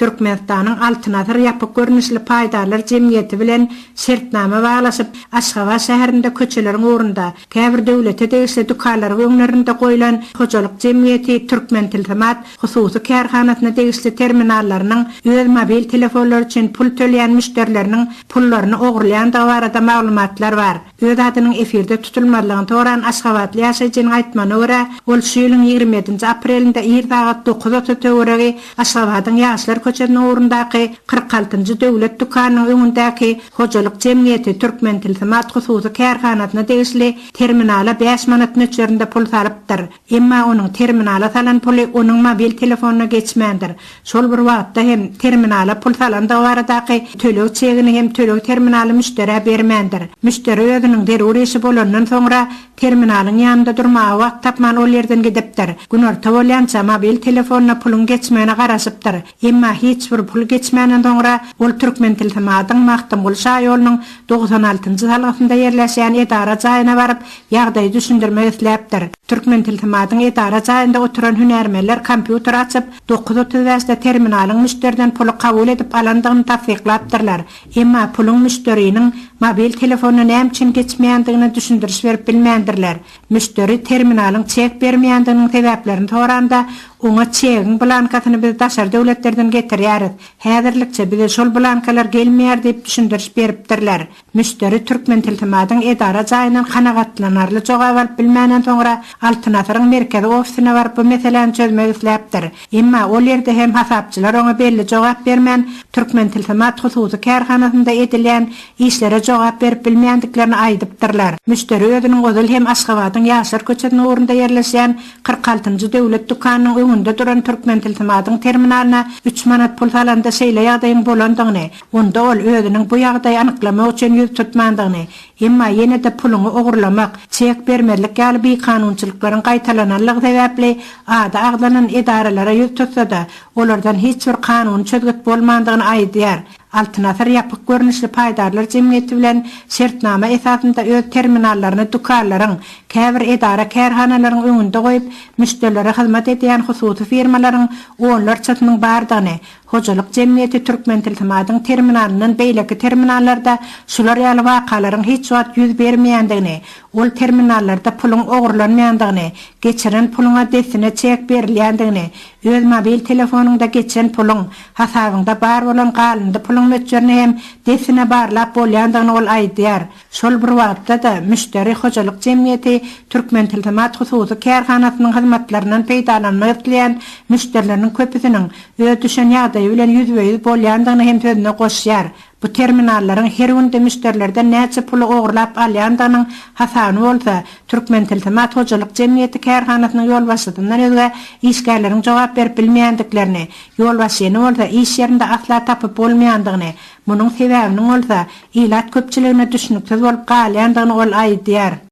Türkmenistan'ın Altınazar yapık görünüşli paydarlar cemiyeti bilen sertname bağlaşıp Aşgabat şäherinde köçelerin uğrunda käbir döwlete degişli dukarlar öňlerinde goýulan hojalyk cemiyeti Türkmen Tiltimat hususy kärhanasyna degişli terminallarynyň öz mobil telefonlar üçin pul töleýän müşterileriniň pullaryny ogurlaýan da barada maglumatlar bar. Öz adynyň efirde tutulmalygyny toran Aşgabatly ýaşaýjynyň aýtmanyna görä, ol şu ýylyň 27 aprelinde ýer saat 9:30 töweregi Aşgabatyň ýaşlar köçeniň uğrundaky 46-njy döwlet dukanynyň öňündäki hojalyk cemiyeti Türkmen Tiltimat hususy kärhanasyna degişli terminala 5 manat nöçerinde pul salypdyr. Emma onuň terminala salan puly onuň mobil telefonuna geçmändir. Şol bir wagtda hem terminala pul salanda baradaky tölek çegini hem tölek terminaly müştere bermändir. Müşteri özüniň derurisi bolandan soňra terminalyň ýanynda durmagy wagt tapman ol ýerden gidipdir. Gün orta bolýança mobil telefonuna pulun geçmegine garaşypdyr. Emma hiç bir pul geçmenden soňra ol Türkmen Tiltimatyň Maktamul şaýolunyň 96-njy salgysynda ýerleşýän edara jaýyna baryp ýagdaýy düşündirmek isläpdir. Türkmen Tiltimatyň edara jaýynda oturan hünärmenler kompýuter açyp 9:30-da terminalyň müşteriden pulu kabul edip alandygyny tasdiklapdyrlar. Emma pulun müşteriniň mobil telefonuna näme üçin geçmeýändigini düşündiriş berip bilmändirler. Müşteri terminalyň çek bermeýändiginiň sebäplerini soranda ona çegiň blankasyny biz daşar döwletlerden getirýäris. Häzirlikçe bize şol blankalar gelmeýär diýip düşündiriş beripdirler. Müşteri Türkmen Tiltimatyň edara jaýynyň kanagatlanarly jogap alyp bilmänden soňra Altynazaryň merkezi ofisine baryp bu meseleni çözmek isläpdir. Emma ol ýerde hem hasapçylar ona belli jogap bermän, Türkmen Tiltimat hususy kärhanasynda edilýän işlere jogap berip bilmeýändiklerini aýdypdyrlar. Müşteri özüniň gözül hem Aşgabatyň ýaşar köçeniň uğrunda ýerleşýän 46-njy döwlet dukanynyň öňünde duran Türkmen Tiltimatyň terminalyna 3 manat pul salanda şeýle ýagdaýyň bolandygyny, onda ol özüniň bu ýagdaýy anyklamak üçin ýüz tutmandygyny, emma ýene-de puluny ogurlamak, çek bermelik ýaly kanunçylyklaryň gaýtalananlygy sebäpli ada aglanan edaralara ýüz tutsa-da olardan hiç bir kanun çözgüt bolmandygyny aýdýar. Altınazar yapık görünüşli paydarlar cemiyeti bilen şertnama esasında öz terminallaryny dukarlaryň, käbir edara kärhanalaryň öňünde goýup müşterilere hyzmat edýän hususy firmalaryň onlarçasynyň bardygyny, hojalyk cemiyeti Türkmen Tiltimatyň terminalynyň beýleki terminallarda şular ýaly wakalaryň hiç wagt ýüz bermeýändigini, ol terminallarda pulun ogurlanmaýandygyny, geçiren puluna desine çek berilýändigini, öz mobil telefonunda geçen pulun hasabyňda bar bolan galyndy pulun möçlerini hem desine barlap bolýandygyny ol aýdýar. Şol bir wagtda da müşteri hojalyk cemiyeti Türkmen Tiltimat hususy kärhanasynyň hyzmatlarynyň peýdalanmak isleýän müşterileriniň köpüsiniň öz düşen ýagdaýy bilen ýüzbeýüz bolýandygyny hem sözüne goşýar. Bu terminallaryň her günde müşterilerden näçe pulu ogurlap alýandygynyň hasany bolsa, Türkmen Tiltimat hojalyk cemiyeti kärhanasynyň ýolbaşçysyndan özge işgärleriň jogap berip bilmeýändiklerini, ýolbaşçyny bolsa iş ýerinde asla tapyp bolmaýandygyny, munyň sebäbini bolsa ilat köpçiligine düşnüksiz bolup galýandygyny ol aýdýar.